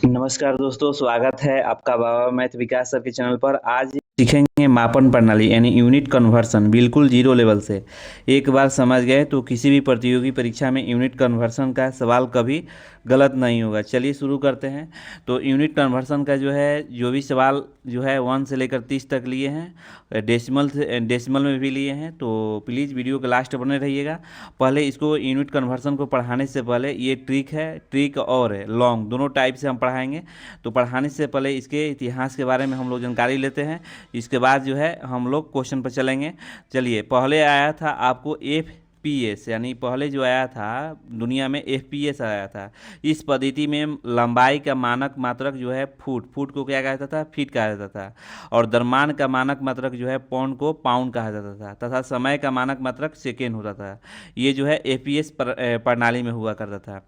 नमस्कार दोस्तों, स्वागत है आपका बाबा मैथ विकास सर के चैनल पर। आज सीखेंगे मापन प्रणाली यानी यूनिट कन्वर्सन बिल्कुल जीरो लेवल से। एक बार समझ गए तो किसी भी प्रतियोगी परीक्षा में यूनिट कन्वर्सन का सवाल कभी गलत नहीं होगा। चलिए शुरू करते हैं। तो यूनिट कन्वर्सन का जो भी सवाल जो है 1 से लेकर 30 तक लिए हैं, डेसिमल में भी लिए हैं। तो प्लीज़ वीडियो के लास्ट बने रहिएगा। पहले इसको यूनिट कन्वर्सन को पढ़ाने से पहले ये ट्रिक और है लॉन्ग दोनों टाइप से हम पढ़ाएंगे। तो पढ़ाने से पहले इसके इतिहास के बारे में हम लोग जानकारी लेते हैं। इसके बाद जो है हम लोग क्वेश्चन पर चलेंगे। चलिए, पहले आया था आपको FPS, यानी पहले जो आया था दुनिया में FPS आया था। इस पद्धति में लंबाई का मानक मात्रक जो है फुट को क्या कहा जाता था? फीट कहा जाता था। और द्रव्यमान का मानक मात्रक जो है पौंड को पाउंड कहा जाता था, तथा समय का मानक मात्रक सेकेंड होता था। ये जो है FPS प्रणाली में हुआ करता था।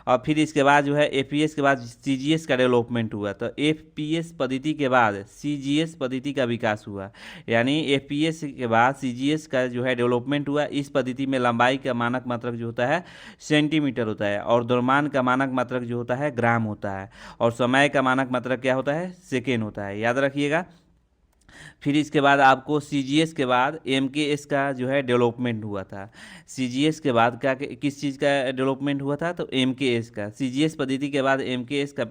और फिर इसके बाद जो है FPS के बाद CGS का डेवलपमेंट हुआ। तो FPS पद्धति के बाद CGS पद्धति का विकास हुआ, यानी FPS के बाद CGS का जो है डेवलपमेंट हुआ। इस पद्धति में लंबाई का मानक मात्रक जो होता है सेंटीमीटर होता है, और द्रव्यमान का मानक मात्रक जो होता है ग्राम होता है, और समय का मानक मात्रक क्या होता है? सेकेंड होता है। याद रखिएगा। फिर इसके बाद आपको CGS के बाद MKS का जो है डेवलपमेंट हुआ था। CGS के बाद क्या किस चीज़ का डेवलपमेंट हुआ था? तो MKS का। CGS पद्धति के बाद MKS का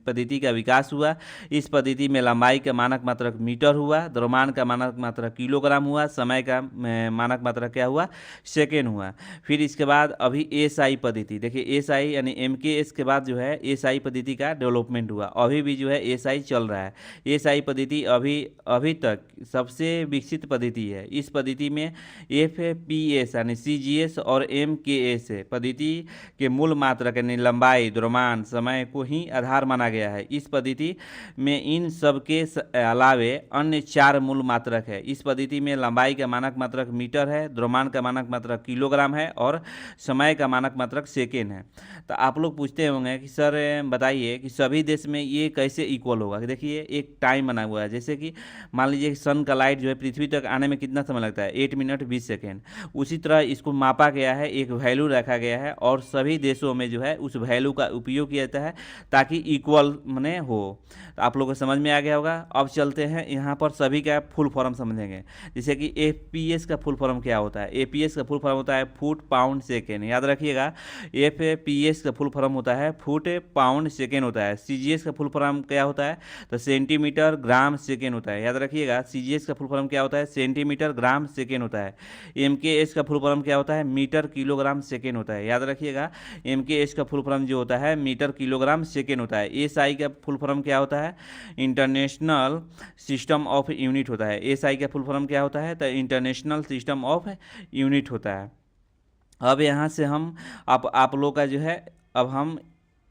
पद्धति का विकास हुआ। इस पद्धति में लंबाई का मानक मात्रक मीटर हुआ, द्रव्यमान का मानक मात्रक किलोग्राम हुआ, समय का मानक मात्रक क्या हुआ? सेकेंड हुआ। फिर इसके बाद अभी SI पद्धति, देखिए SI यानी MKS के बाद जो है SI पद्धति का डेवलपमेंट हुआ। अभी भी जो है SI चल रहा है। SI पद्धति अभी तक सबसे विकसित पद्धति है। इस पद्धति में FPS यानी CGS और MKS पद्धति के मूल मात्रक यानी लंबाई, द्रव्यमान, समय को ही आधार माना गया है। इस पद्धति में इन सब के अलावे अन्य 4 मूल मात्रक है। इस पद्धति में लंबाई का मानक मात्रक मीटर है, द्रव्यमान का मानक मात्रक किलोग्राम है, और समय का मानक मात्रक सेकेंड है। तो आप लोग पूछते होंगे कि सर बताइए कि सभी देश में ये कैसे इक्वल होगा। देखिए, एक टाइम बना हुआ है। जैसे कि मान लीजिए सन का लाइट जो है पृथ्वी तक आने में कितना समय लगता है? 8 मिनट 20 सेकेंड। उसी तरह इसको मापा गया है, एक वैल्यू रखा गया है, और सभी देशों में जो है उस वैल्यू का उपयोग किया जाता है ताकि इक्वल मने हो। तो आप लोगों को समझ में आ गया होगा। अब चलते हैं यहाँ पर सभी का फुल फॉर्म समझेंगे। जैसे कि FPS का फुल फॉर्म क्या होता है? FPS का फुल फॉर्म होता है फुट पाउंड सेकेंड। याद रखिएगा, FPS का फुल फॉर्म होता है फुट पाउंड सेकेंड होता है। CGS का फुल फॉर्म क्या होता है? तो सेंटीमीटर ग्राम सेकेंड होता है। याद रखिएगा, CGS का फुल फॉर्म क्या होता है? सेंटीमीटर ग्राम सेकेंड होता है। MKS का फुल फॉर्म क्या होता है? मीटर किलोग्राम सेकेंड होता है। याद रखिएगा, MKS का फुल फॉर्म जो होता है मीटर किलोग्राम सेकेंड होता है। SI का फुल फॉर्म क्या होता है? इंटरनेशनल सिस्टम ऑफ यूनिट होता है। SI का फुल फॉर्म क्या होता है? तो इंटरनेशनल सिस्टम ऑफ यूनिट होता है। अब यहाँ से हम आप लोग का जो है, अब हम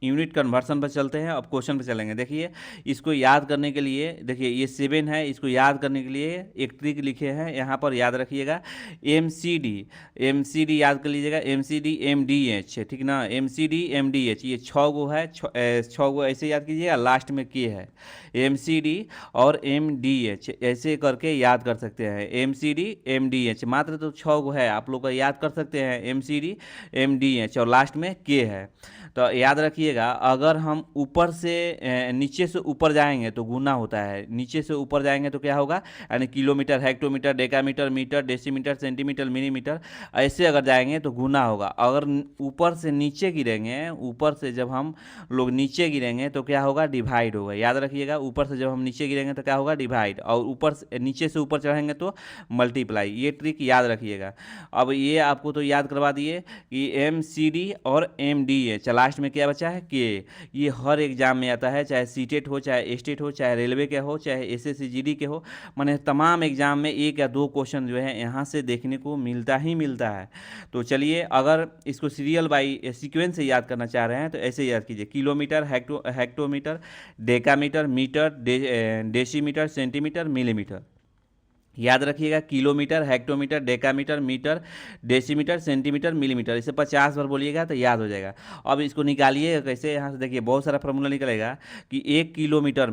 यूनिट कन्वर्सन पर चलते हैं। अब क्वेश्चन पर चलेंगे। देखिए, इसको याद करने के लिए, देखिए ये 7 है, इसको याद करने के लिए एक ट्रिक लिखे हैं यहाँ पर, याद रखिएगा। MCD याद कर लीजिएगा। MCD MDH, ठीक ना? MCD MDH ये 6 गो है, 6 गो ऐसे याद कीजिएगा, लास्ट में के है। MCD और MDH ऐसे करके याद कर सकते हैं। MCD MDH मात्र तो 6 गो है, आप लोग का याद कर सकते हैं। MCD MDH और लास्ट में के है। तो याद रखिएगा, अगर हम ऊपर से नीचे से ऊपर जाएंगे तो गुना होता है, नीचे से ऊपर जाएंगे तो क्या होगा? यानी kilometre, hectometre, decametre, metre, decimetre, centimetre, millimetre, ऐसे अगर जाएंगे तो गुना होगा। अगर ऊपर से नीचे गिरेंगे, ऊपर से जब हम लोग नीचे गिरेंगे तो क्या होगा? डिवाइड होगा। याद रखिएगा, ऊपर से जब हम नीचे गिरेंगे तो क्या होगा? डिवाइड। और ऊपर से नीचे से ऊपर चढ़ेंगे तो मल्टीप्लाई। ये ट्रिक याद रखिएगा। अब ये आपको तो याद करवा दिए कि MCD और MDH, लास्ट में क्या बचा है? के। ये हर एग्जाम में आता है, चाहे सीटेट हो, चाहे स्टेट हो, चाहे रेलवे के हो, चाहे SSC GD के हो, माने तमाम एग्जाम में 1 या 2 क्वेश्चन जो है यहाँ से देखने को मिलता ही मिलता है। तो चलिए, अगर इसको सीरियल बाई सीक्वेंस से याद करना चाह रहे हैं तो ऐसे याद कीजिए। Kilometre, hectometre, decametre, metre, decimetre, centimetre, millimetre. याद रखिएगा, kilometre, hectometre, decametre, metre, decimetre, centimetre, millimetre, इसे 50 बार बोलिएगा तो याद हो जाएगा। अब इसको निकालिए कैसे, यहाँ से देखिए बहुत सारा फॉर्मूला निकलेगा कि 1 किलोमीटर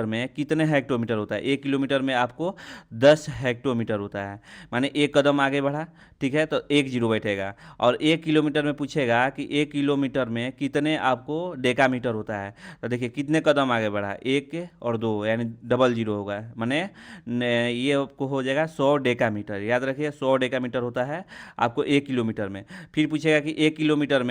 में कितने हेक्टोमीटर होता है। 1 किलोमीटर में आपको 10 हेक्टोमीटर होता है, माने एक कदम आगे बढ़ा, ठीक है, तो एक जीरो बैठेगा। और 1 किलोमीटर में पूछेगा कि 1 किलोमीटर में कितने आपको डेकामीटर होता है, तो देखिए कितने कदम आगे बढ़ा, 1 और 2 यानी डबल जीरो होगा, माने ये आपको हो जाएगा 100 डेकामीटर। याद रखिए 100 डेकामीटर होता है आपको 1 किलोमीटर में। फिर पूछेगा कि 1 किलोमीटर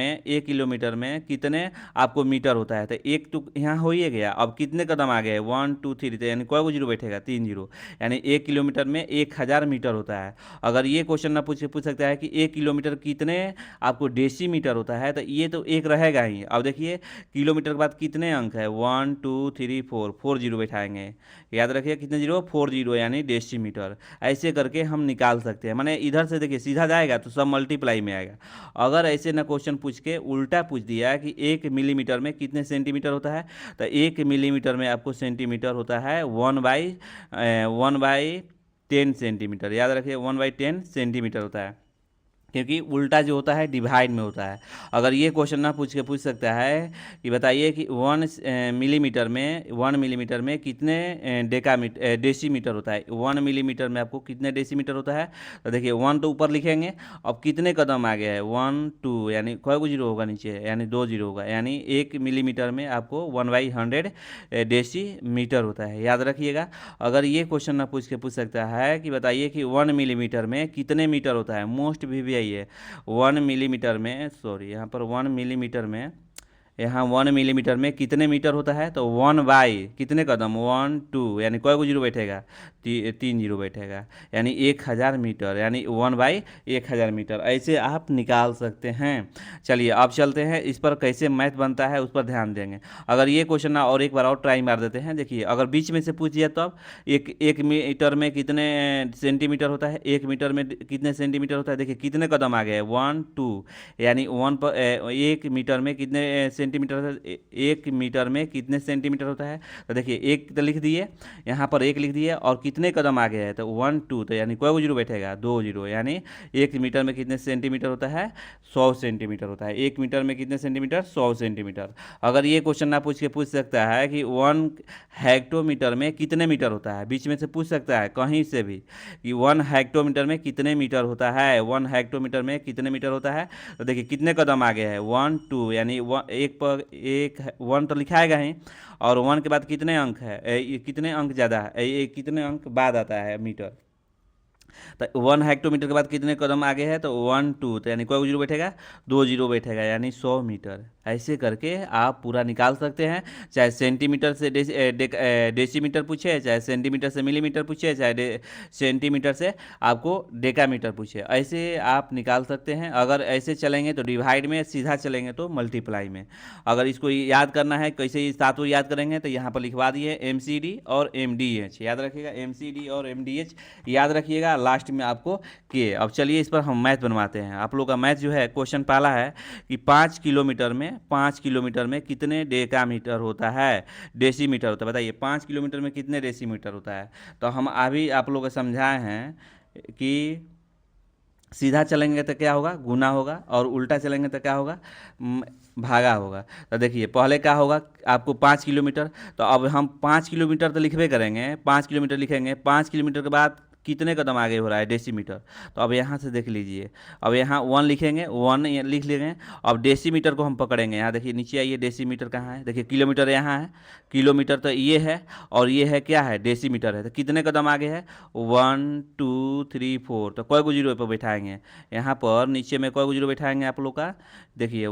में कितने आपको मीटर होता है, तो एक तो यहाँ हो ही गया। अब कितने कदम आ गए, 1 2 3, तो यानी कोई जीरो बैठेगा, 3 जीरो, यानी 1 किलोमीटर में 1000 मीटर होता है। अगर ये क्वेश्चन ना पूछ सकता है कि 1 किलोमीटर कितने आपको डेसीमीटर होता है, तो ये तो एक रहेगा ही। अब देखिए किलोमीटर के बाद कितने अंक है, 1 2 3 4, 4 जीरो बैठाएंगे। याद रखिए कितने जीरो, 4 जीरो, यानी डेसीमीटर। ऐसे करके हम निकाल सकते हैं, माने इधर से देखिए सीधा जाएगा तो सब मल्टीप्लाई में आएगा। अगर ऐसे ना क्वेश्चन पूछ के उल्टा पूछ दिया कि 1 मिलीमीटर में कितने सेंटीमीटर होता है, तो 1 मिलीमीटर में आपको सेंटीमीटर होता है 1/10 सेंटीमीटर। याद रखिए 1/10 सेंटीमीटर होता है, क्योंकि उल्टा जो होता है डिवाइड में होता है। अगर ये क्वेश्चन ना पूछ सकता है कि बताइए कि 1 मिलीमीटर में कितने डेसीमीटर होता है, 1 मिलीमीटर में आपको कितने डेसीमीटर होता है, तो देखिए 1 तो ऊपर लिखेंगे। अब कितने कदम आ गया है, 1 2, यानी कोई को जीरो होगा नीचे, यानी 2 जीरो होगा, यानी 1 मिलीमीटर में आपको 1/100 डेसीमीटर होता है। याद रखिएगा। अगर ये क्वेश्चन ना पूछ सकता है कि बताइए कि 1 मिलीमीटर में कितने मीटर होता है, मोस्ट भी यही है। 1 मिलीमीटर में, सॉरी यहाँ पर 1 मिलीमीटर में, यहाँ 1 मिलीमीटर में कितने मीटर होता है, तो 1 बाई कितने कदम, 1 2, यानी कोई को जीरो बैठेगा, 3 जीरो बैठेगा, यानी 1000 मीटर, यानी 1/1000 मीटर। ऐसे आप निकाल सकते हैं। चलिए अब चलते हैं इस पर कैसे मैथ बनता है उस पर ध्यान देंगे। अगर ये क्वेश्चन ना और एक बार और ट्राई मार देते हैं। देखिए अगर बीच में से पूछ दिया तो अब एक मीटर में कितने सेंटीमीटर होता है, 1 मीटर में कितने सेंटीमीटर होता है, देखिए कितने कदम आ गए, 1 2, यानी 1 मीटर में कितने सेंटीमीटर होता है, 1 मीटर में कितने सेंटीमीटर होता है, तो देखिए एक तो लिख दिए, यहाँ पर एक लिख दिए, और कितने कदम आगे है, तो 1 2, तो यानी कोई जीरो बैठेगा, 2 जीरो, यानी 1 मीटर में कितने सेंटीमीटर होता है, 100 सेंटीमीटर होता है। 1 मीटर में कितने सेंटीमीटर, 100 सेंटीमीटर। अगर ये क्वेश्चन ना पूछ सकता है कि 1 हेक्टोमीटर में कितने मीटर होता है, बीच में से पूछ सकता है कहीं से भी कि 1 हेक्टोमीटर में कितने मीटर होता है, 1 हेक्टोमीटर में कितने मीटर होता है, तो देखिए कितने कदम आगे है, 1 2, यानी एक पर एक 1 तो लिखाएगा ही, और 1 के बाद कितने अंक है, कितने अंक ज़्यादा है, कितने अंक बाद आता है मीटर, तो 1 हेक्टोमीटर के बाद कितने कदम आगे है, तो 1 2, तो यानी कोई जीरो बैठेगा, 2 जीरो बैठेगा, यानी 100 मीटर। ऐसे करके आप पूरा निकाल सकते हैं, चाहे सेंटीमीटर से डेसीमीटर पूछे, चाहे सेंटीमीटर से मिलीमीटर पूछे, चाहे सेंटीमीटर से आपको डेकामीटर पूछे, ऐसे आप निकाल सकते हैं। अगर ऐसे चलेंगे तो डिवाइड में, सीधा चलेंगे तो मल्टीप्लाई में। अगर इसको याद करना है कैसे सातों याद करेंगे, तो यहाँ पर लिखवा दिए MCD और MDH, याद रखिएगा MCD और MDH याद रखिएगा, लास्ट में आपको के। अब चलिए इस पर हम मैथ बनवाते हैं। आप लोग का मैथ जो है, क्वेश्चन पहला है कि 5 किलोमीटर में कितने डेकामीटर होता है, डेसीमीटर होता है, बताइए 5 किलोमीटर में कितने डेसीमीटर होता है। तो हम अभी आप लोग को समझाए हैं कि सीधा चलेंगे तो क्या होगा, गुना होगा, और उल्टा चलेंगे तो क्या होगा, भागा होगा। तो देखिए पहले क्या होगा, आपको 5 किलोमीटर, तो अब हम 5 किलोमीटर तो लिखबे करेंगे, 5 किलोमीटर लिखेंगे, 5 किलोमीटर के बाद कितने कदम आगे हो रहा है, डेसीमीटर। तो अब यहाँ से देख लीजिए, अब यहाँ 1 लिखेंगे, 1 लिख लेंगे। अब डेसीमीटर को हम पकड़ेंगे, यहाँ देखिए नीचे आइए, डेसीमीटर कहाँ है, देखिए किलोमीटर यहाँ है, किलोमीटर तो ये है, और ये है क्या है, डेसीमीटर है। तो कितने कदम आगे है, 1 2 3 4, तो कोई को जीरो पर बैठाएंगे, यहाँ पर नीचे में कोई को जीरो बैठाएंगे आप लोग का, देखिए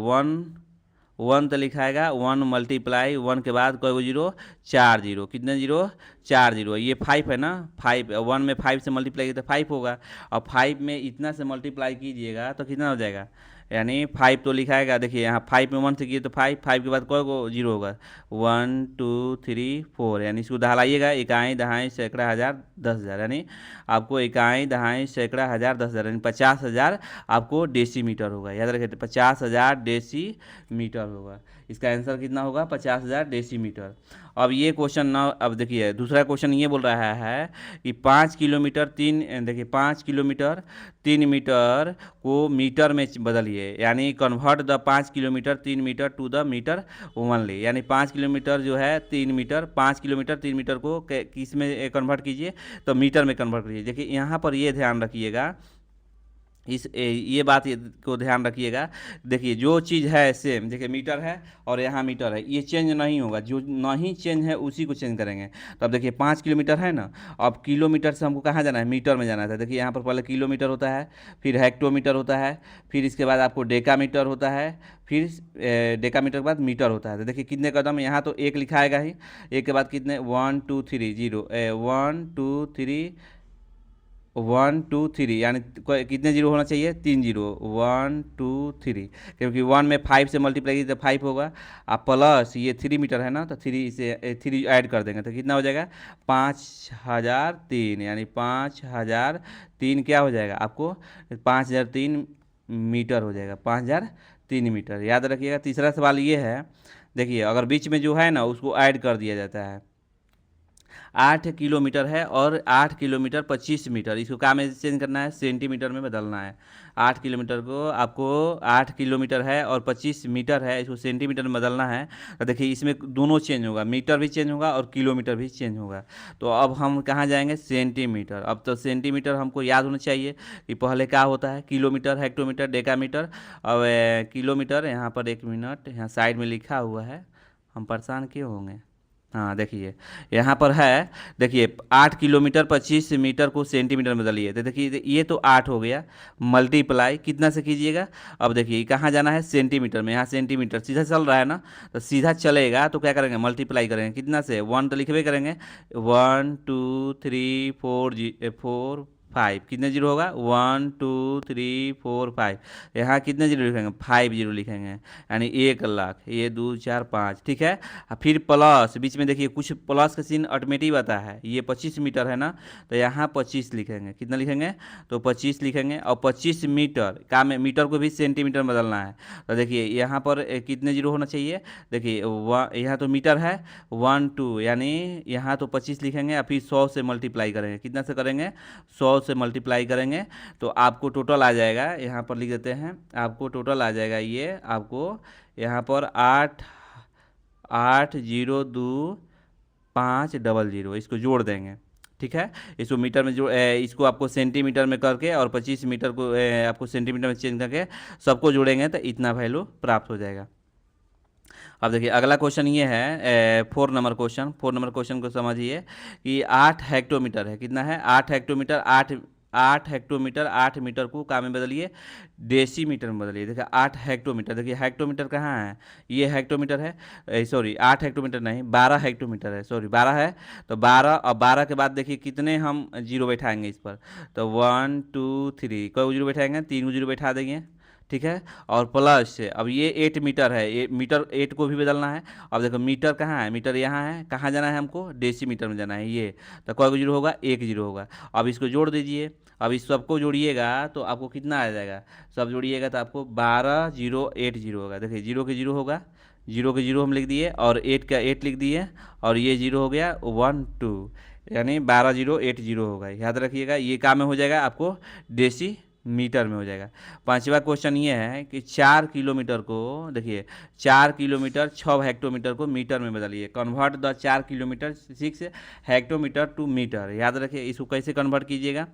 1 तो लिखाएगा, 1 मल्टीप्लाई 1 के बाद कोई को जीरो, 4 जीरो, कितने जीरो, 4 जीरो, ये 5 है ना, 5 1 में 5 से मल्टीप्लाई किया तो 5 होगा, और 5 में इतना से मल्टीप्लाई कीजिएगा तो कितना हो जाएगा, यानी 5 तो लिखाएगा, देखिए यहाँ 5 में 1 से किए तो 5 के बाद कोई को जीरो होगा, 1 2 3 4, यानी इसको दहलाइएगा, इकाई दहाई सैकड़ा हज़ार 10,000, यानी आपको इकाई दहाई सैकड़ा हज़ार 10,000, यानी 50,000 आपको डेसीमीटर होगा। याद रखिए 50,000 डेसीमीटर होगा। इसका आंसर कितना होगा 50,000 डेसीमीटर। अब ये क्वेश्चन ना, अब देखिए दूसरा क्वेश्चन ये बोल रहा है कि 5 किलोमीटर 3, देखिए 5 किलोमीटर 3 मीटर को मीटर में बदलिए, यानी convert the 5 kilometre 3 metre to the metre only, यानी 5 किलोमीटर जो है 3 मीटर, 5 किलोमीटर 3 मीटर को किस में कन्वर्ट कीजिए, तो मीटर में कन्वर्ट कीजिए। देखिए यहाँ पर ये ध्यान रखिएगा, ये बात को ध्यान रखिएगा। देखिए जो चीज़ है सेम, देखिए मीटर है और यहाँ मीटर है, ये चेंज नहीं होगा, जो नहीं चेंज है उसी को चेंज करेंगे। तो अब देखिए 5 किलोमीटर है ना, अब किलोमीटर से हमको कहाँ जाना है, मीटर में जाना था। देखिए यहाँ पर पहले किलोमीटर होता है, फिर हेक्टोमीटर होता है, फिर इसके बाद आपको डेकामीटर होता है, फिर डेकामीटर के बाद मीटर होता है। तो देखिए कितने कदम, यहाँ तो एक लिखा आएगा ही, एक के बाद कितने 1 2 3 0, 1 2 3 1 2 3, यानी कितने जीरो होना चाहिए, 3 जीरो, 1 2 3, क्योंकि 1 में 5 से मल्टीप्लाई कीजिए तो 5 होगा। आप प्लस ये 3 मीटर है ना, तो 3 से 3 ऐड कर देंगे तो कितना हो जाएगा 5003, यानी 5003 क्या हो जाएगा आपको 5003 मीटर हो जाएगा, 5003 मीटर। याद रखिएगा। तीसरा सवाल ये है, देखिए अगर बीच में जो है ना उसको ऐड कर दिया जाता है, 8 किलोमीटर है और 8 किलोमीटर 25 मीटर, इसको क्या में चेंज करना है, सेंटीमीटर में बदलना है। 8 किलोमीटर को आपको 8 किलोमीटर है और 25 मीटर है, इसको सेंटीमीटर में बदलना है। तो देखिए इसमें दोनों चेंज होगा, मीटर भी चेंज होगा और किलोमीटर भी चेंज होगा। तो अब हम कहाँ जाएंगे, सेंटीमीटर। अब तो सेंटीमीटर हमको याद होना चाहिए कि पहले क्या होता है, किलोमीटर, हेक्टोमीटर, डेकामीटर। अब किलोमीटर यहाँ पर 1 मिनट, यहाँ साइड में लिखा हुआ है, हम परेशान क्यों होंगे। हाँ देखिए यहाँ पर है, देखिए 8 किलोमीटर 25 मीटर को सेंटीमीटर में बदलिए। तो देखिए ये तो 8 हो गया, मल्टीप्लाई कितना से कीजिएगा। अब देखिए कहाँ जाना है, सेंटीमीटर में, यहाँ सेंटीमीटर सीधा चल रहा है ना, तो सीधा चलेगा तो क्या करेंगे, मल्टीप्लाई करेंगे कितना से, 1 तो लिखबे करेंगे, 1 2 3 4 5, कितने जीरो होगा 1 2 3 4 5, यहाँ कितने जीरो लिखेंगे 5 जीरो लिखेंगे, यानी 1 लाख, ये 2 4 5, ठीक है। फिर प्लस, बीच में देखिए कुछ प्लस का सीन ऑटोमेटिक आता है, ये 25 मीटर है ना, तो यहाँ 25 लिखेंगे, कितना लिखेंगे तो 25 लिखेंगे। और 25 मीटर का में मीटर को भी सेंटीमीटर में बदलना है। तो देखिए यहाँ पर कितने जीरो होना चाहिए, देखिए यहाँ तो मीटर है 1 2, यानी यहाँ तो 25 लिखेंगे और फिर 100 से मल्टीप्लाई करेंगे, कितना से करेंगे 100 से मल्टीप्लाई करेंगे तो आपको टोटल आ जाएगा, यहाँ पर लिख देते हैं, आपको टोटल आ जाएगा, ये आपको यहाँ पर 8802500, इसको जोड़ देंगे, ठीक है। इसको मीटर में इसको आपको सेंटीमीटर में करके और 25 मीटर को आपको सेंटीमीटर में चेंज करके सबको जोड़ेंगे तो इतना वैल्यू प्राप्त हो जाएगा। अब देखिए अगला क्वेश्चन ये है 4 नंबर क्वेश्चन को समझिए कि 8 हेक्टोमीटर है, कितना है 8 हेक्टोमीटर, 8 हेक्टोमीटर 8 मीटर को काम में बदलिए, डेसीमीटर में बदलिए। देखिए 8 हेक्टोमीटर, देखिए हेक्टोमीटर कहाँ है, ये हेक्टोमीटर है, सॉरी 8 हेक्टोमीटर नहीं 12 हेक्टोमीटर है, सॉरी 12 है। तो 12 और 12 के बाद देखिए कितने हम जीरो बैठाएंगे इस पर, तो 1 2 3, कोई जीरो बैठाएंगे, 3 जीरो बैठा देंगे, ठीक है। और प्लस अब ये 8 मीटर है, ये मीटर 8 को भी बदलना है। अब देखो मीटर कहाँ है, मीटर यहाँ है, कहाँ जाना है हमको डेसीमीटर में जाना है, ये तो कोई जीरो होगा 1 जीरो होगा। अब इसको जोड़ दीजिए, अब इस सबको जोड़िएगा तो आपको कितना आ जाएगा, सब जोड़िएगा तो आपको 12080 होगा। देखिए जीरो के जीरो होगा, जीरो के जीरो हम लिख दिए और 8 का 8 लिख दिए, और ये जीरो हो गया 1 2, यानी 12080 होगा। याद रखिएगा ये काम में हो जाएगा आपको डेसी मीटर में हो जाएगा। पांचवा क्वेश्चन ये है कि 4 किलोमीटर को, देखिए 4 किलोमीटर 6 हेक्टोमीटर को मीटर में बदलिए, convert the 4 kilometre 6 hectometre to metre. याद रखिए इसको कैसे कन्वर्ट कीजिएगा,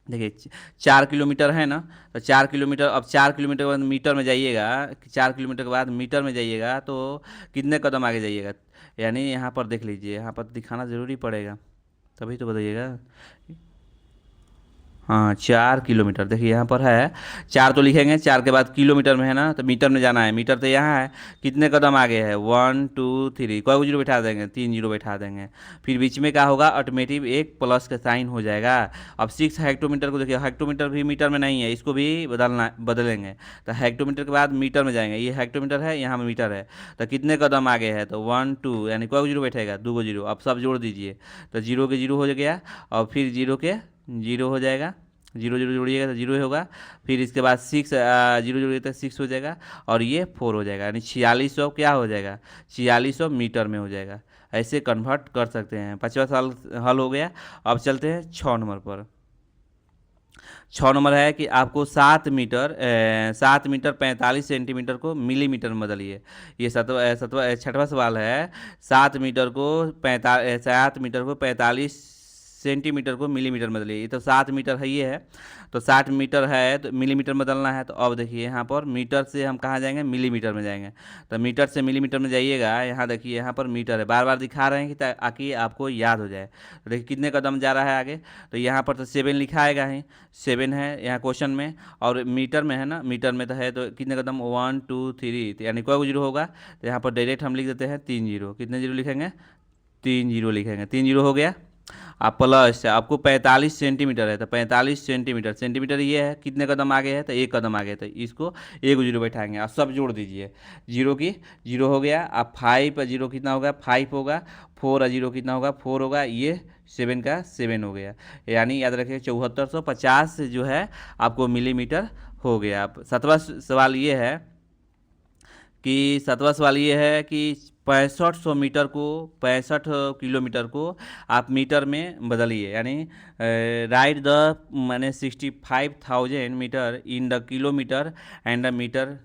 देखिए 4 किलोमीटर है ना, तो 4 किलोमीटर, अब 4 किलोमीटर के बाद मीटर में जाइएगा, 4 किलोमीटर के बाद मीटर में जाइएगा तो कितने कदम आगे जाइएगा, यानी यहाँ पर देख लीजिए, यहाँ पर दिखाना ज़रूरी पड़ेगा तभी तो बताइएगा। हाँ 4 किलोमीटर, देखिए यहाँ पर है 4 तो लिखेंगे, 4 के बाद किलोमीटर में है ना, तो मीटर में जाना है, मीटर तो यहाँ है, कितने कदम आगे है 1 2 3, कोई जीरो बैठा देंगे, 3 जीरो बैठा देंगे। फिर बीच में क्या होगा, ऑटोमेटिक एक प्लस का साइन हो जाएगा। अब 6 हेक्टोमीटर को देखिए, हेक्टोमीटर भी मीटर में नहीं है, इसको भी बदलेंगे। तो हेक्टोमीटर के बाद मीटर में जाएंगे, ये हेक्टोमीटर है, यहाँ मीटर है, तो कितने कदम आगे है, तो 1 2, यानी कोई जीरो बैठेगा 2 जीरो। अब सब जोड़ दीजिए तो जीरो के जीरो हो गया और फिर जीरो के जीरो हो जाएगा, जीरो जीरो जोड़िएगा तो जीरो होगा, फिर इसके बाद सिक्स जीरो जोड़िएगा तो सिक्स हो जाएगा, और ये फोर हो जाएगा, यानी 4600 क्या हो जाएगा, 4600 मीटर में हो जाएगा। ऐसे कन्वर्ट कर सकते हैं। 5वां सवाल हल हो गया। अब चलते हैं 6 नंबर पर। 6 नंबर है कि आपको 7 मीटर 45 सेंटीमीटर को मिलीमीटर में बदलिए। ये सतवा 6वां सवाल है। 7 मीटर को 45 सेंटीमीटर को मिलीमीटर में बदलिए। ये तो 7 मीटर है, ये है तो 60 मीटर है तो मिलीमीटर में बदलना है। तो अब देखिए यहाँ पर मीटर से हम कहाँ जाएंगे, मिलीमीटर में जाएंगे। तो मीटर से मिलीमीटर में जाइएगा, यहाँ देखिए यहाँ पर मीटर है, बार बार दिखा रहे हैं कि ताकि आपको याद हो जाए। तो देखिए कितने कदम जा रहा है आगे, तो यहाँ पर तो 7 लिखा आएगा ही, 7 है यहाँ क्वेश्चन में, और मीटर में है ना, मीटर में तो है तो कितने कदम 1 2 3, तो यानी कोई जीरो होगा। तो यहाँ पर डायरेक्ट हम लिख देते हैं 3 जीरो। कितने जीरो लिखेंगे, 3 जीरो लिखेंगे। 3 जीरो हो गया। आप प्लस आपको 45 सेंटीमीटर है तो 45 सेंटीमीटर, सेंटीमीटर ये है, कितने कदम आगे है तो एक कदम आगे है, तो इसको एक जीरो बैठाएंगे। आप सब जोड़ दीजिए, जीरो की जीरो हो गया। आप 5 जीरो कितना होगा, 5 होगा। 4 जीरो कितना होगा, 4 होगा। ये 7 का 7 हो गया, यानी याद रखिए 7450 जो है आपको मिलीमीटर हो गया। आप 7वां सवाल ये है कि 7वां सवाल ये है कि 65 किलोमीटर को आप मीटर में बदलिए, यानी राइट द मैंने 65,000 metre in the kilometre and the metre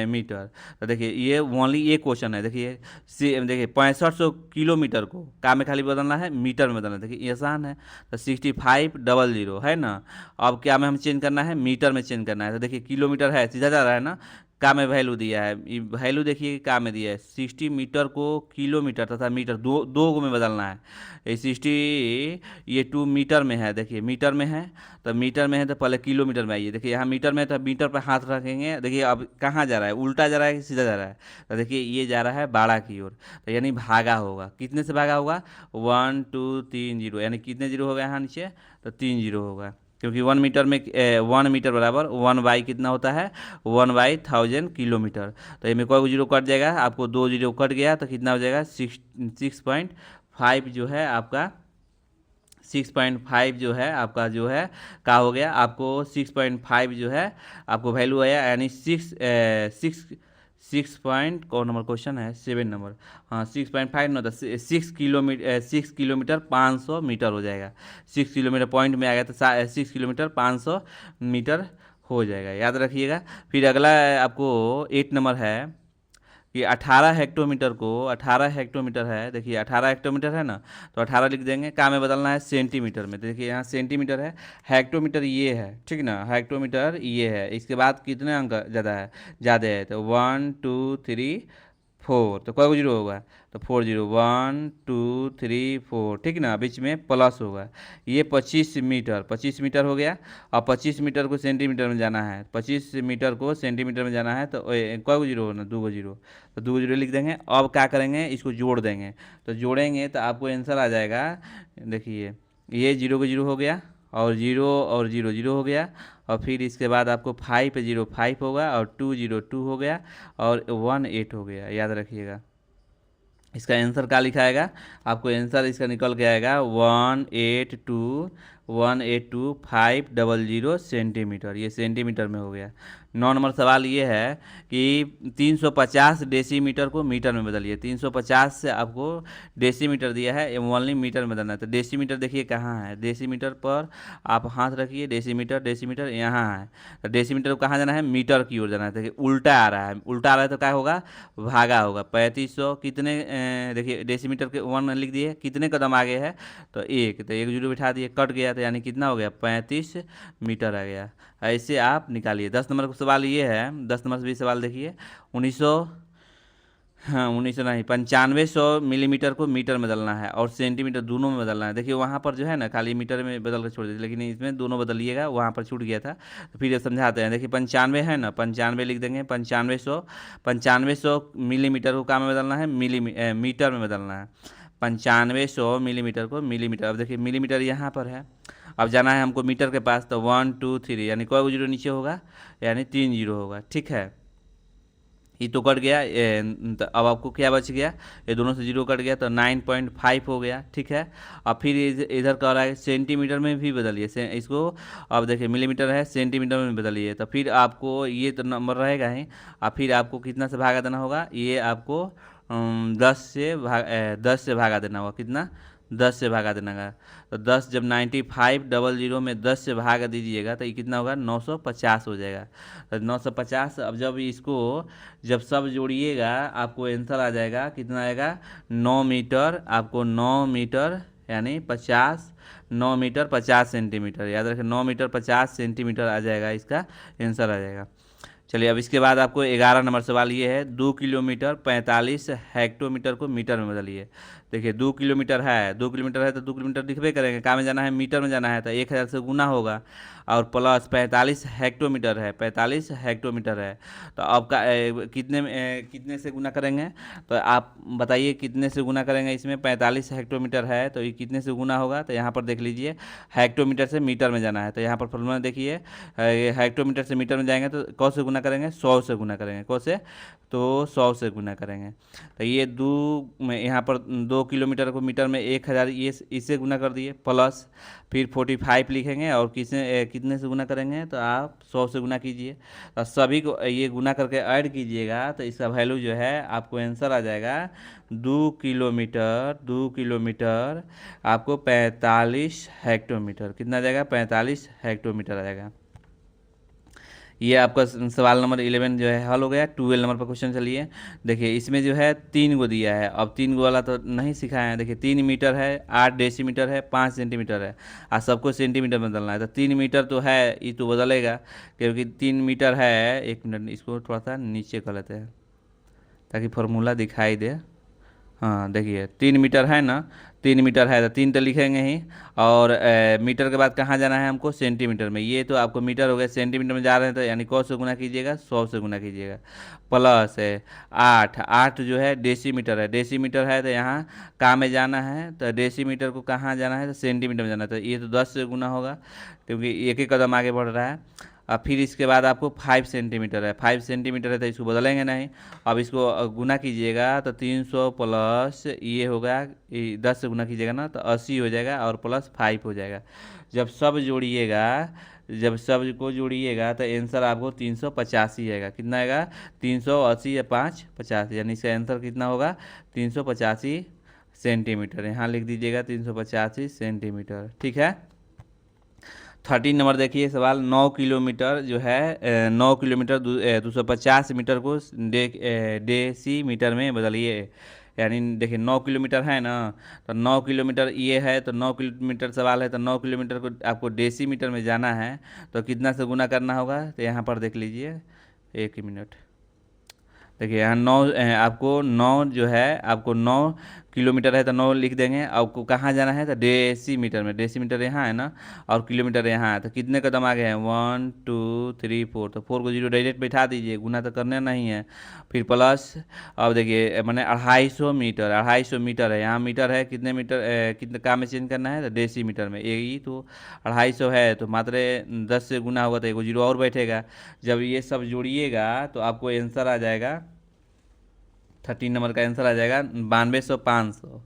metre. तो देखिए ये ओनली ये क्वेश्चन है। देखिए देखिए 6500 किलोमीटर को का में खाली बदलना है, मीटर में बदलना है। देखिए ये आसान है। तो 6500 है ना, अब क्या में हम चेंज करना है, मीटर में चेंज करना है। तो देखिए किलोमीटर है, सीधा जा रहा है ना, का में वैल्यू दिया है, वैल्यू देखिए का में दिया है। 60 मीटर को किलोमीटर तथा मीटर दो दो गो में बदलना है। ये 60 ये 2 मीटर में है, देखिए मीटर में है तो मीटर में है तो पहले किलोमीटर में आइए। देखिए यहाँ मीटर में है तो मीटर पर हाथ रखेंगे। देखिए अब कहाँ जा रहा है, उल्टा जा रहा है कि सीधा जा रहा है, तो देखिए ये जा रहा है 12 की ओर, तो यानी भागा होगा। कितने से भागा होगा, 1 2 3 जीरो, यानी कितने जीरो होगा यहाँ नीचे, तो 3 जीरो होगा। क्योंकि 1 मीटर में 1 मीटर बराबर 1 बाई कितना होता है, 1/1000 किलोमीटर। तो इसमें कोई जीरो कट जाएगा, आपको 2 जीरो कट गया तो कितना हो जाएगा, 6.5 जो है आपका, 6.5 जो है आपका जो है का हो गया। आपको 6.5 जो है आपको वैल्यू आया, यानी 6 पॉइंट कौन नंबर क्वेश्चन है, 7 नंबर। हाँ 6.5 ना, 6 किलोमीटर 500 मीटर हो जाएगा। 6 किलोमीटर पॉइंट में आ गया तो 6 किलोमीटर 500 मीटर हो जाएगा, याद रखिएगा। फिर अगला आपको 8 नंबर है कि 18 हेक्टोमीटर है। देखिए 18 हेक्टोमीटर है ना, तो 18 लिख देंगे, का में बदलना है सेंटीमीटर में। तो देखिए यहाँ सेंटीमीटर है, हेक्टोमीटर ये है, ठीक ना, हेक्टोमीटर ये है। इसके बाद कितने अंक ज़्यादा है, तो 1 2 3 4, तो कोई जीरो होगा तो 4 जीरो, 1 2 3 4, ठीक ना, बीच में प्लस होगा। ये 25 मीटर हो गया। और 25 मीटर को सेंटीमीटर में जाना है, 25 मीटर को सेंटीमीटर में जाना है तो कोई जीरो होना, 2 जीरो, तो 2 जीरो लिख देंगे। अब क्या करेंगे, इसको जोड़ देंगे। तो जोड़ेंगे तो आपको आंसर आ जाएगा। देखिए ये जीरो को जीरो हो गया, और जीरो जीरो हो गया, और फिर इसके बाद आपको 505 होगा, और 202 हो गया, और 18 हो गया, याद रखिएगा। इसका आंसर क्या लिखा आएगा, आपको आंसर इसका निकल के आएगा 182,500 सेंटीमीटर। ये सेंटीमीटर में हो गया। 9 नंबर सवाल ये है कि 350 डेसीमीटर को मीटर में बदलिए। 350 से आपको डेसीमीटर दिया है, ओनली मीटर में बदलना है। तो डेसीमीटर देखिए कहाँ है, डेसीमीटर पर आप हाथ रखिए, डेसीमीटर डेसीमीटर यहाँ है। तो डेसीमीटर को कहाँ जाना है, मीटर की ओर जाना है। देखिए उल्टा आ रहा है, उल्टा आ रहा है तो क्या होगा, भागा होगा। 3500 कितने देखिए डेसीमीटर के 1 लिख दिए, कितने कदम आगे है तो एक, तो एक जीरो बिठा दिए, कट गया, तो यानी कितना हो गया, 35 मीटर आ गया। ऐसे आप निकालिए। 10 नंबर का सवाल ये है, 10 नंबर से भी सवाल देखिए। 1900 नहीं 9500 मिलीमीटर को मीटर में बदलना है, और सेंटीमीटर दोनों में बदलना है। देखिए वहाँ पर जो है ना खाली मीटर में बदल कर छोड़ दीजिए, लेकिन इसमें दोनों बदलिएगा, वहाँ पर छूट गया था। तो फिर समझाते हैं। देखिए 95 है ना, 95 लिख देंगे। 9500 मिलीमीटर को क्या में बदलना है, मीटर में बदलना है। 9500 मिलीमीटर को मिलीमीटर। अब देखिए मिलीमीटर यहाँ पर है, अब जाना है हमको मीटर के पास, तो 1 2 3, यानी कोई जीरो नीचे होगा, यानी 3 जीरो होगा, ठीक है। ये तो कट गया, तो अब आपको क्या बच गया, ये दोनों से जीरो कट गया तो 9.5 हो गया, ठीक है। अब फिर इधर का रहा है सेंटीमीटर में भी बदलिए इसको। अब देखिए मिलीमीटर है, सेंटीमीटर में बदलिए, तो फिर आपको ये तो नंबर रहेगा ही। अब फिर आपको कितना से भागा देना होगा, ये आपको 10 से भागा देना होगा, कितना, 10 से भागा देना होगा। तो 10 जब 9500 में 10 से भाग दीजिएगा तो ये कितना होगा, 950 हो जाएगा। तो 950, अब जब इसको जब सब जोड़िएगा आपको आंसर आ जाएगा, कितना आएगा, 9 मीटर, आपको 9 मीटर यानी 50, 9 मीटर 50 सेंटीमीटर, याद रखें 9 मीटर 50 सेंटीमीटर आ जाएगा, इसका आंसर आ जाएगा। चलिए अब इसके बाद आपको 11 नंबर सवाल ये है, 2 किलोमीटर 45 हेक्टोमीटर को मीटर में बदलिए। देखिए 2 किलोमीटर है, 2 किलोमीटर है तो 2 किलोमीटर लिखबे करेंगे, कहाँ में जाना है, मीटर में जाना है, तो 1000 से गुना होगा। और प्लस 45 हेक्टोमीटर है, 45 हेक्टोमीटर है, तो आपका कितने से गुना करेंगे, तो आप बताइए कितने से गुना करेंगे इसमें। 45 हेक्टोमीटर है तो ये कितने से गुना होगा, तो यहाँ पर देख लीजिए, हेक्टोमीटर से मीटर में जाना है, तो यहाँ पर फॉर्मूला देखिए, ये हेक्टोमीटर से मीटर में जाएंगे तो कौ से गुना करेंगे, 100 से गुना करेंगे, कौ से, तो 100 से गुना करेंगे। तो ये दो में यहाँ पर 2 किलोमीटर को मीटर में 1000, ये इससे गुना कर दिए, प्लस फिर 45 लिखेंगे और कितने से गुना करेंगे, तो आप 100 से गुना कीजिए। तो सभी को ये गुना करके ऐड कीजिएगा तो इसका वैल्यू जो है आपको आंसर आ जाएगा, 2 किलोमीटर आपको 45 हेक्टोमीटर, कितना आ जाएगा, 45 हेक्टोमीटर आ जाएगा। ये आपका सवाल नंबर 11 जो है हल हो गया। 12 नंबर पर क्वेश्चन चलिए। देखिए इसमें जो है 3 गो दिया है, अब 3 गो वाला तो नहीं सिखाया है। देखिए 3 मीटर है, 8 डेसीमीटर है, 5 सेंटीमीटर है, और सबको सेंटीमीटर में बदलना है। तो 3 मीटर तो है, ये तो बदलेगा क्योंकि 3 मीटर है। 1 मिनट, इसको थोड़ा सा नीचे कर लेते हैं ताकि फॉर्मूला दिखाई दे। हाँ देखिए 3 मीटर है ना, 3 मीटर है तो 3 तो लिखेंगे ही, और मीटर के बाद कहाँ जाना है हमको, सेंटीमीटर में। ये तो आपको मीटर हो गया, सेंटीमीटर में जा रहे हैं तो यानी 100 से गुना कीजिएगा, 100 से गुना कीजिएगा। प्लस है 8, 8 जो है डेसीमीटर है, डेसीमीटर है तो यहाँ कहाँ में जाना है, तो डेसीमीटर को कहाँ जाना है, तो सेंटीमीटर में जाना है, तो ये तो 10 से गुना होगा क्योंकि एक ही कदम आगे बढ़ रहा है। अब फिर इसके बाद आपको 5 सेंटीमीटर है, 5 सेंटीमीटर है तो इसको बदलेंगे नहीं। अब इसको गुना कीजिएगा तो 300 प्लस ये होगा, 10 से गुना कीजिएगा ना तो 80 हो जाएगा, और प्लस 5 हो जाएगा। जब सब जोड़िएगा, जब सब को जोड़िएगा तो आंसर आपको 385 आएगा। कितना आएगा, 380 या 5 50, यानी इसका आंसर कितना होगा, 385 सेंटीमीटर। यहाँ लिख दीजिएगा 385 सेंटीमीटर, ठीक है। 13 नंबर देखिए सवाल, 9 किलोमीटर जो है 9 किलोमीटर 250 मीटर को डेसीमीटर में बदलिए। यानी देखिए 9 किलोमीटर है ना, तो 9 किलोमीटर ये है, तो 9 किलोमीटर सवाल है, तो 9 किलोमीटर को आपको डेसीमीटर में जाना है तो कितना से गुना करना होगा, तो यहाँ पर देख लीजिए, 1 मिनट। देखिए यहाँ 9 आपको 9 जो है, आपको 9 किलोमीटर है तो 9 लिख देंगे। आपको कहाँ जाना है, तो डेसीमीटर में, डेसीमीटर यहाँ है ना, और किलोमीटर यहाँ है, तो कितने कदम आगे हैं, 1 2 3 4, तो 4 को जीरो डायरेक्ट बैठा दीजिए, गुना तो करना नहीं है। फिर प्लस, अब देखिए मैंने 250 मीटर, 250 मीटर है, यहाँ मीटर है, कितने मीटर कितने काम में चेंज करना है, तो डेसीमीटर में। यही तो 250 है तो मात्र 10 से गुना होगा तो एक जीरो और बैठेगा। जब ये सब जोड़िएगा तो आपको आंसर आ जाएगा, 13 नंबर का आंसर आ जाएगा 9200 500।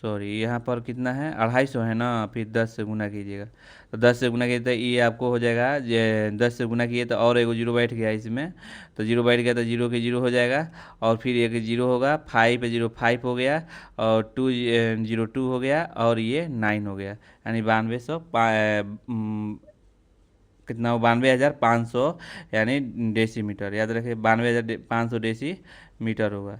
सॉरी यहाँ पर कितना है, 250 है ना, फिर 10 से गुना कीजिएगा, तो 10 से गुना कीजिए तो ये आपको हो जाएगा, 10 से गुना किए तो और एक जीरो बैठ गया इसमें, तो जीरो बैठ गया तो जीरो के जीरो हो जाएगा, और फिर एक जीरो होगा, 505 हो गया, और 202 हो गया, और ये 9 हो गया, यानी 9200 कितना हो, 92,500 यानी डेसीमीटर। याद रखिए 92,500 डेसीमीटर होगा।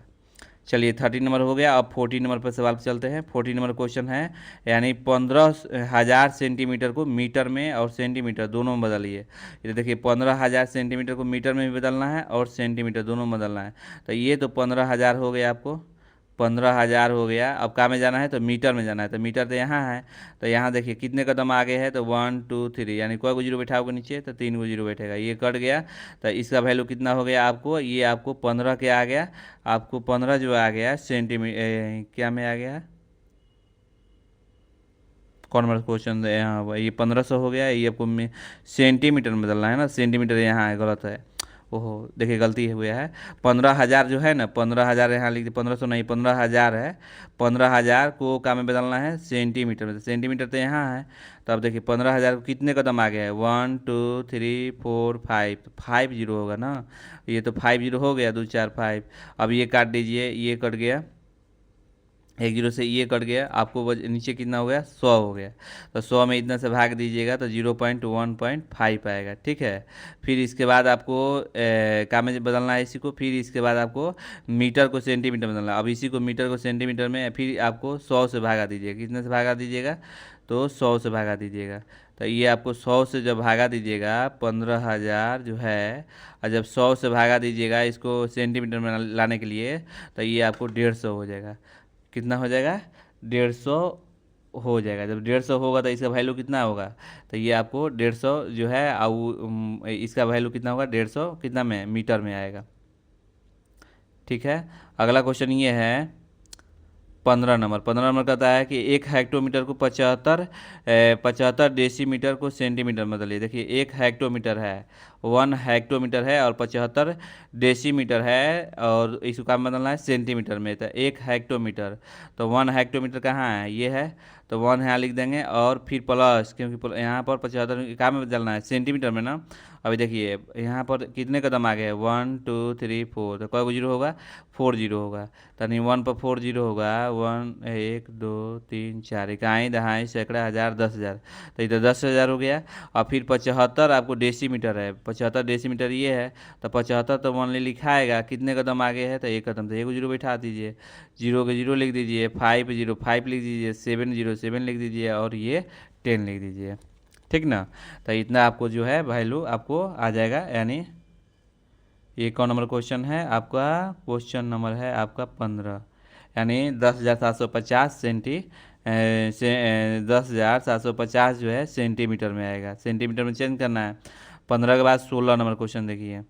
चलिए 13 नंबर हो गया। अब 14 नंबर पर सवाल पे चलते हैं। 14 नंबर क्वेश्चन है, यानी 15,000 सेंटीमीटर को मीटर में और सेंटीमीटर दोनों में बदलिए। ये देखिए 15,000 सेंटीमीटर को मीटर में भी बदलना है और सेंटीमीटर दोनों में बदलना है। तो ये तो 15,000 हो गया, आपको 15,000 हो गया। अब कहाँ में जाना है, तो मीटर में जाना है, तो मीटर तो यहाँ है, तो यहाँ देखिए कितने कदम आगे है, तो 1 2 3, यानी कोई को जीरो बैठाओगे नीचे तो 3 को जीरो बैठेगा, ये कट गया। तो इसका वैल्यू कितना हो गया आपको, ये आपको 15 के आ गया, आपको 15 जो आ गया सेंटीमीटर, क्या में आ गया, कौन सा क्वेश्चन यहाँ, ये 1500 हो गया, ये आपको सेंटीमीटर में बदलना है ना, सेंटीमीटर यहाँ है, गलत है, ओहो देखिए गलती हुआ है। 15,000 जो है ना, 15,000 यहाँ लिख दिए, 1500 नहीं 15,000 है। 15,000 को क्या में बदलना है, सेंटीमीटर में। सेंटीमीटर तो यहाँ है, तो अब देखिए 15,000 को कितने कदम आ गए हैं, 1 2 3 4 5, तो 5 जीरो होगा ना। ये तो 5 जीरो हो गया, 2 4 5। अब ये काट दीजिए, ये कट गया, एक जीरो से ये कट गया, आपको नीचे कितना हो गया, 100 हो गया। तो 100 में इतना से भाग दीजिएगा तो 0.1.5 आएगा, ठीक है। फिर इसके बाद आपको क्या में बदलना है इसी को, फिर इसके बाद आपको मीटर को सेंटीमीटर में बदलना है। अब इसी को मीटर को सेंटीमीटर में फिर आपको 100 से भागा दीजिएगा, कितने से भागा दीजिएगा, तो 100 से भागा दीजिएगा। तो ये आपको 100 से जब भागा दीजिएगा 15,000 जो है, और जब 100 से भागा दीजिएगा इसको सेंटीमीटर में लाने के लिए, तो ये आपको 150 हो जाएगा। कितना हो जाएगा, 150 हो जाएगा। जब 150 होगा तो इसका वैल्यू कितना होगा, तो ये आपको 150 जो है इसका वैल्यू कितना होगा, 150 कितना में, मीटर में आएगा, ठीक है। अगला क्वेश्चन ये है 15 नंबर। 15 नंबर कहता है कि 1 हेक्टोमीटर को 75 डेसीमीटर को सेंटीमीटर में बदलिए। देखिए 1 हेक्टोमीटर है, 1 हेक्टोमीटर है और 75 डेसीमीटर है, और इसको काम बदलना है सेंटीमीटर में। तो 1 हेक्टोमीटर, तो 1 हेक्टोमीटर कहाँ है, ये है, तो 1 यहाँ लिख देंगे, और फिर प्लस, क्योंकि यहाँ पर 75 काम में बदलना है, सेंटीमीटर में ना। अभी देखिए यहाँ पर कितने कदम आ गए, 1 2 3 4, तो कई जीरो होगा, 4 जीरो होगा। तनी 1 पर 4 जीरो होगा, 1 1 2 3 4, इकाई दहाई सैकड़ा हज़ार 10,000, तो ये तो 10,000 हो गया। और फिर 75 आपको डेसीमीटर है, 75 डेसीमीटर ये है, तो 75 तो ओनली लिखाएगा, कितने कदम आगे है, तो एक कदम, तो एक जीरो बैठा दीजिए, जीरो के जीरो लिख दीजिए, 5 लिख दीजिए, 7 लिख दीजिए, और ये 10 लिख दीजिए, ठीक ना। तो इतना आपको जो है वैल्यू आपको आ जाएगा। यानी ये कौन नंबर क्वेश्चन है आपका, क्वेश्चन नंबर है आपका 15, यानी 10,750 से 10,750 जो है सेंटीमीटर में आएगा। सेंटीमीटर में चेंज करना है। 15 के बाद 16 नंबर क्वेश्चन देखिए।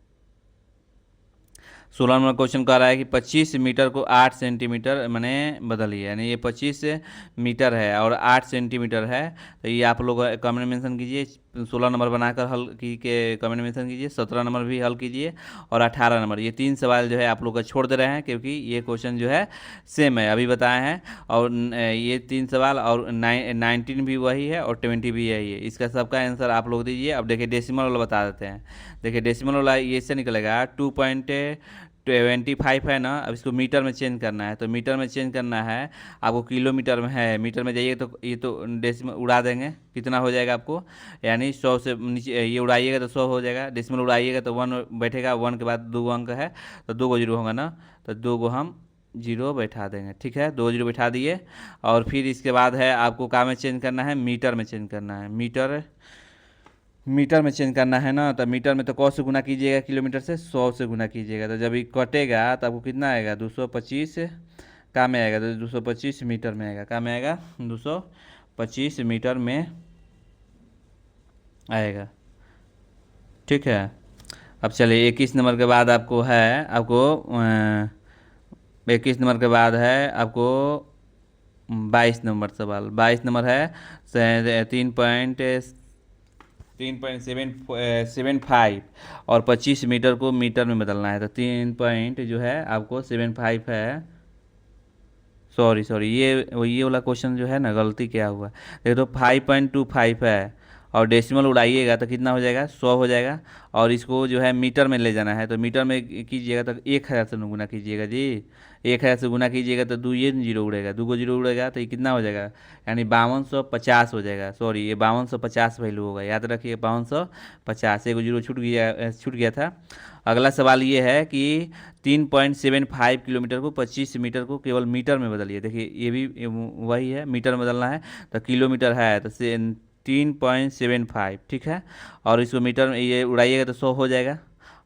16 नंबर क्वेश्चन कह रहा है कि 25 मीटर को 8 सेंटीमीटर मैंने बदलिए, यानी ये 25 मीटर है और 8 सेंटीमीटर है। तो ये आप लोग कमेंट मेंशन कीजिए, 16 नंबर बनाकर हल की के कमेंट मेंशन कीजिए, 17 नंबर भी हल कीजिए, और 18 नंबर। ये 3 सवाल जो है आप लोग का छोड़ दे रहे हैं, क्योंकि ये क्वेश्चन जो है सेम है, अभी बताए हैं। और ये 3 सवाल, और 19 भी वही है और 20 भी यही है। इसका सबका आंसर आप लोग दीजिए। अब देखिए डेसिमल वाला बता देते हैं। देखिए डेसिमल वाला ये से निकलेगा 2.25 है ना। अब इसको मीटर में चेंज करना है, तो मीटर में चेंज करना है आपको, किलोमीटर में है, मीटर में जाइए तो ये तो डेसिमल उड़ा देंगे, कितना हो जाएगा आपको, यानी 100 से नीचे ये उड़ाइएगा तो 100 हो जाएगा, डेसिमल उड़ाइएगा तो 1 बैठेगा, 1 के बाद 2 अंक है, तो 2 जीरो होगा ना, तो 2 हम जीरो बैठा देंगे, ठीक है। 2 जीरो बैठा दिए, और फिर इसके बाद है आपको क्या में चेंज करना है, मीटर में चेंज करना है। मीटर में चेंज करना है ना, तो मीटर में तो कौ से गुना कीजिएगा, किलोमीटर से 100 से गुना कीजिएगा, तो जब ये कटेगा तो आपको कितना आएगा, 225 का में आएगा, तो 225 मीटर में आएगा, का में आएगा, 225 मीटर में आएगा, ठीक है। अब चलिए 21 नंबर के बाद आपको है, आपको 21 नंबर के बाद है आपको 22 नंबर सवाल। 22 नंबर है 3.75 और 25 मीटर को मीटर में बदलना है, तो 3 पॉइंट जो है आपको 75 है। सॉरी ये वाला क्वेश्चन जो है ना, गलती क्या हुआ, देखो तो 5.25 है, और डेसिमल उड़ाइएगा तो कितना हो जाएगा, 100 हो जाएगा। और इसको जो है मीटर में ले जाना है, तो मीटर में कीजिएगा तो 1,000 से गुना कीजिएगा जी, 1,000 से गुना कीजिएगा तो 2 ये जीरो उड़ेगा, 2 जीरो उड़ेगा, तो ये कितना हो जाएगा, यानी 5250 हो जाएगा। सॉरी ये 5250 वैल्यू होगा, याद रखिए 5250, एक जीरो छूट गया था। अगला सवाल ये है कि 3.75 किलोमीटर को 25 मीटर को केवल मीटर में बदलिए। देखिए ये भी वही है, मीटर में बदलना है, तो किलोमीटर है तो 3.75, ठीक है। और इसको मीटर में ये उड़ाइएगा तो 100 हो जाएगा,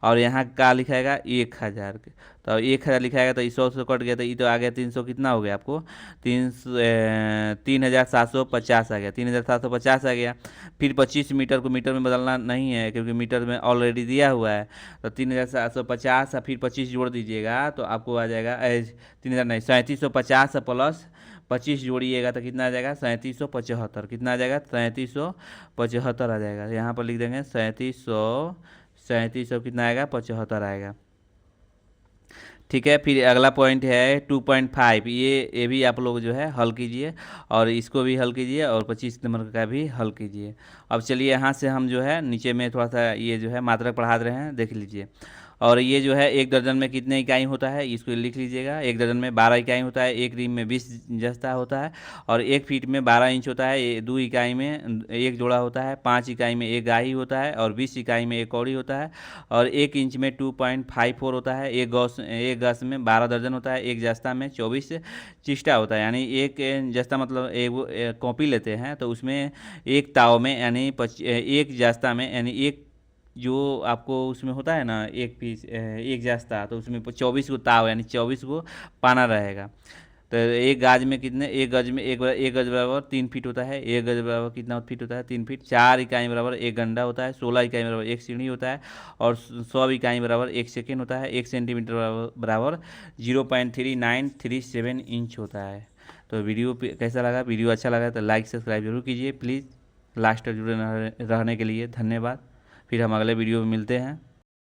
और यहाँ का लिखाएगा 1,000, तो 1,000 लिखाएगा तो 100 से कट गया, तो ये तो आ गया 300, कितना हो गया आपको, 3,750 आ गया, 3,750 आ गया। फिर 25 मीटर को मीटर में बदलना नहीं है, क्योंकि मीटर में ऑलरेडी दिया हुआ है, तो 3,750 फिर 25 जोड़ दीजिएगा तो आपको आ जाएगा 3,000 नहीं, 3,750 प्लस 25 जोड़िएगा तो कितना आ जाएगा, 3,775, कितना आ जाएगा, 3,775 आ जाएगा। यहाँ पर लिख देंगे 3700 कितना आएगा, 75 आएगा। ठीक है, फिर अगला पॉइंट है 2.5, ये भी आप लोग जो है हल कीजिए, और इसको भी हल कीजिए, और 25 नंबर का भी हल कीजिए। अब चलिए यहाँ से हम जो है नीचे में थोड़ा सा ये जो है मात्रक पढ़ा रहे हैं, देख लीजिए। और ये जो है 1 दर्जन में कितने इकाई होता है, इसको लिख लीजिएगा। 1 दर्जन में 12 इकाई होता है, 1 रिम में 20 जस्ता होता है, और 1 फीट में 12 इंच होता है। 2 इकाई में 1 जोड़ा होता है, 5 इकाई में 1 गाही होता है, और 20 इकाई में 1 कौड़ी होता है, और 1 इंच में 2.54 होता है। 1 गज में 12 दर्जन होता है, 1 जस्ता में 24 चिष्टा होता है। यानी 1 जस्ता मतलब एक कॉपी लेते हैं तो उसमें 1 ताव में यानी 1 जस्ता में यानी एक जो आपको उसमें होता है ना, 1 जस्ता, तो उसमें 24 को ताव यानी 24 को पाना रहेगा। तो 1 गाज में कितने, 1 गज में 1 गज बराबर 3 फीट होता है। 1 गज बराबर कितना फीट होता है, 3 फीट। 4 इकाई बराबर 1 घंटा होता है। 16 इकाई बराबर 1 सीढ़ी होता है, और 100 इकाई बराबर 1 सेकेंड होता है। 1 सेंटीमीटर बराबर 0.3937 इंच होता है। तो वीडियो कैसा लगा, वीडियो अच्छा लगा तो लाइक सब्सक्राइब जरूर कीजिए प्लीज़। लास्ट तक जुड़े रहने के लिए धन्यवाद। फिर हम अगले वीडियो में मिलते हैं।